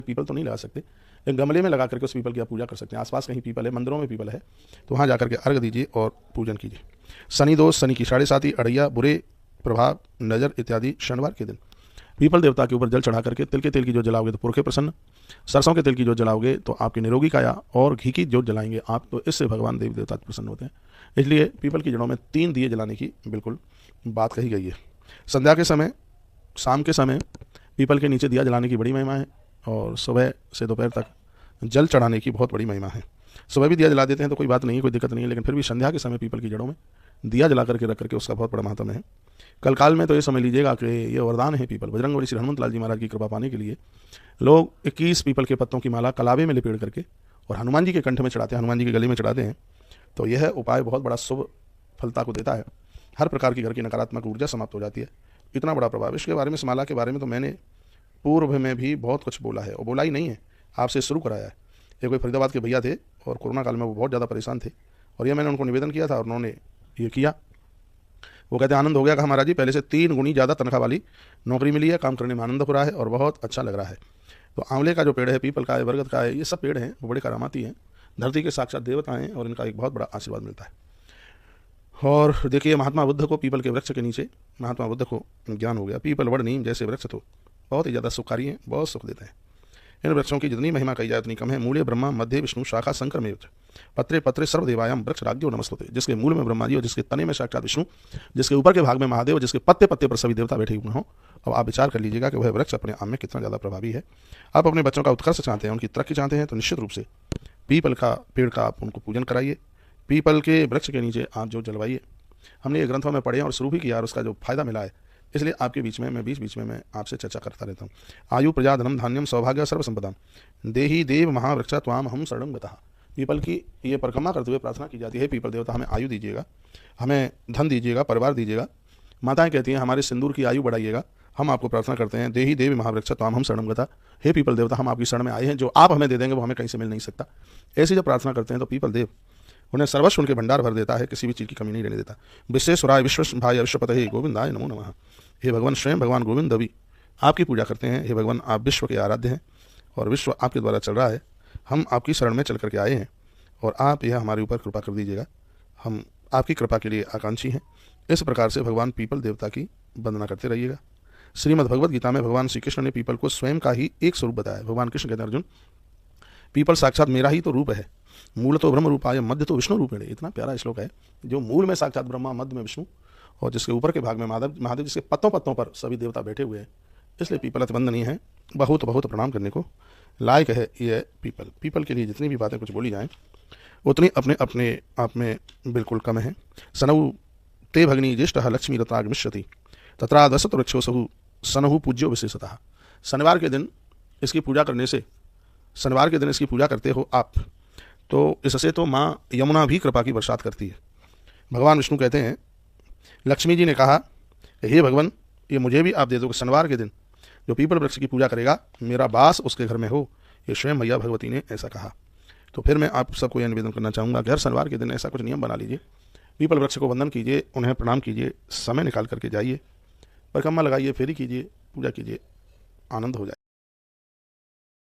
People तो नहीं लगा सकते, एक गमले में लगा करके उस पीपल की आप पूजा कर सकते हैं। आसपास कहीं पीपल है, मंदिरों में पीपल है, तो वहाँ जाकर के अर्घ दीजिए और पूजन कीजिए। शनि दोष, शनि की 7.5, अड़ैया, बुरे प्रभाव, नज़र इत्यादि शनिवार के दिन पीपल देवता के ऊपर जल चढ़ा करके तिल के तेल की जोत जलाओगे तो पुरखे प्रसन्न, सरसों के तेल की जोत जलाओगे तो आपकी निरोगी काया, और घी की जोत जलाएंगे आप तो इससे भगवान देवी देवता प्रसन्न होते हैं। इसलिए पीपल की जड़ों में 3 दिए जलाने की बिल्कुल बात कही गई है। संध्या के समय, शाम के समय पीपल के नीचे दिया जलाने की बड़ी महिमा है, और सुबह से दोपहर तक जल चढ़ाने की बहुत बड़ी महिमा है। सुबह भी दिया जला देते हैं तो कोई बात नहीं है, कोई दिक्कत नहीं है, लेकिन फिर भी संध्या के समय पीपल की जड़ों में दिया जला करके रख करके उसका बहुत बड़ा महत्व है। कल काल में तो ये समझ लीजिएगा कि ये वरदान है पीपल। बजरंगबली श्री हनुमत लाल जी महाराज की कृपा पाने के लिए लोग 21 पीपल के पत्तों की माला कलावे में लिपेट करके और हनुमान जी के कंठ में चढ़ाते हैं, हनुमान जी के गले में चढ़ाते हैं। तो यह उपाय बहुत बड़ा शुभ फलता को देता है। हर प्रकार की घर की नकारात्मक ऊर्जा समाप्त हो जाती है। इतना बड़ा प्रभाव इसके बारे में, इस माला के बारे में तो मैंने पूर्व में भी बहुत कुछ बोला है, और बोला ही नहीं है, आपसे शुरू कराया है। ये कोई फरीदाबाद के भैया थे और कोरोना काल में वो बहुत ज़्यादा परेशान थे, और ये मैंने उनको निवेदन किया था और उन्होंने ये किया। वो कहते आनंद हो गया कि महाराज जी पहले से 3 गुनी ज़्यादा तनख्वाह वाली नौकरी मिली है, काम करने में आनंद हो रहा है और बहुत अच्छा लग रहा है। तो आंवले का जो पेड़ है, पीपल का है, बरगद का है, ये सब पेड़ हैं वो बड़े करामाती हैं, धरती के साक्षात देवता हैं, और इनका एक बहुत बड़ा आशीर्वाद मिलता है। और देखिए महात्मा बुद्ध को पीपल के वृक्ष के नीचे महात्मा बुद्ध को ज्ञान हो गया। पीपल, वड, नीम जैसे वृक्ष तो बहुत ही ज़्यादा सुखकारी हैं, बहुत सुख देते हैं। इन वृक्षों की जितनी महिमा कही जाए उतनी कम है। मूले ब्रह्मा, मध्य विष्णु, शाखा शंकर में पत्रे पत्रे सर्वदेवायाम वृक्ष राज्यो नमस्तुते। जिसके मूल में ब्रह्मा जी और जिसके तने में साक्षात विष्णु, जिसके ऊपर के भाग में महादेव, जिसके पत्ते पत्ते पर सभी देवता बैठे हुए हों। अब आप विचार कर लीजिएगा कि वह वृक्ष अपने आप में कितना ज़्यादा प्रभावी है। आप अपने बच्चों का उत्कर्ष चाहते हैं, उनकी तरक्की चाहते हैं, तो निश्चित रूप से पीपल का पेड़ का आप उनको पूजन कराइए। पीपल के वृक्ष के नीचे आप जो जलवाइए। हमने ये ग्रंथों में पढ़े और शुरू भी किया और उसका जो फायदा मिला है, इसलिए आपके बीच में मैं बीच में मैं आपसे चर्चा करता रहता हूँ। आयु, प्रजा, धनम, धान्यम, सौभाग्य, सर्व संपदा देहि देव महावृक्षा त्वाम हम शरणं गतः। पीपल की ये परिक्रमा करते हुए प्रार्थना की जाती है, पीपल देवता हमें आयु दीजिएगा, हमें धन दीजिएगा, परिवार दीजिएगा। माताएं कहती हैं हमारे सिंदूर की आयु बढ़ाइएगा। हम आपको प्रार्थना करते हैं, देहि देवी महावृक्षा त्वाम हम शरणं गतः। हे पीपल देवता, हम आपकी शरण में आए हैं, जो आप हमें दे देंगे वो हमें कहीं से मिल नहीं सकता। ऐसी जब प्रार्थना करते हैं तो पीपल देव उन्हें सर्वस्व उनके भंडार भर देता है, किसी भी चीज़ की कमी नहीं रहने देता। विश्वेश्वराय विश्वभाय विश्वपते गोविंदाय नमो नमः। हे भगवान, स्वयं भगवान गोविंद भी आपकी पूजा करते हैं। हे भगवान, आप विश्व के आराध्य हैं और विश्व आपके द्वारा चल रहा है। हम आपकी शरण में चल करके आए हैं और आप यह हमारे ऊपर कृपा कर दीजिएगा। हम आपकी कृपा के लिए आकांक्षी हैं। इस प्रकार से भगवान पीपल देवता की वंदना करते रहिएगा। श्रीमद् भगवद गीता में भगवान श्री कृष्ण ने पीपल को स्वयं का ही एक स्वरूप बताया। भगवान कृष्ण कहते हैं, अर्जुन, पीपल साक्षात मेरा ही तो रूप है। मूल तो ब्रह्म रूपाय, मध्य तो विष्णु रूपेण। इतना प्यारा श्लोक है, जो मूल में साक्षात ब्रह्मा, मध्य में विष्णु, और जिसके ऊपर के भाग में महादेव, जिसके पत्तों पत्तों पर सभी देवता बैठे हुए हैं। इसलिए पीपल अति वंदनीय है, बहुत बहुत प्रणाम करने को लायक है ये पीपल। पीपल के लिए जितनी भी बातें कुछ बोली जाएं उतनी अपने अपने आप में बिल्कुल कम है। सनऊ ते भगनी ज्येष्ठ लक्ष्मी रत्रागमिष्यति तत्रादसत वृक्षोसहु सनहु पूज्यो विशेषतः। शनिवार के दिन इसकी पूजा करने से, शनिवार के दिन इसकी पूजा करते हो आप, तो इससे तो माँ यमुना भी कृपा की बरसात करती है। भगवान विष्णु कहते हैं, लक्ष्मी जी ने कहा, हे भगवान, ये मुझे भी आप दे दो कि शनिवार के दिन जो पीपल वृक्ष की पूजा करेगा मेरा वास उसके घर में हो। ये स्वयं मैया भगवती ने ऐसा कहा। तो फिर मैं आप सबको यह निवेदन करना चाहूँगा कि हर शनिवार के दिन ऐसा कुछ नियम बना लीजिए, पीपल वृक्ष को वंदन कीजिए, उन्हें प्रणाम कीजिए, समय निकाल करके जाइए, परिक्रमा लगाइए, फेरी कीजिए, पूजा कीजिए, आनंद हो जाए।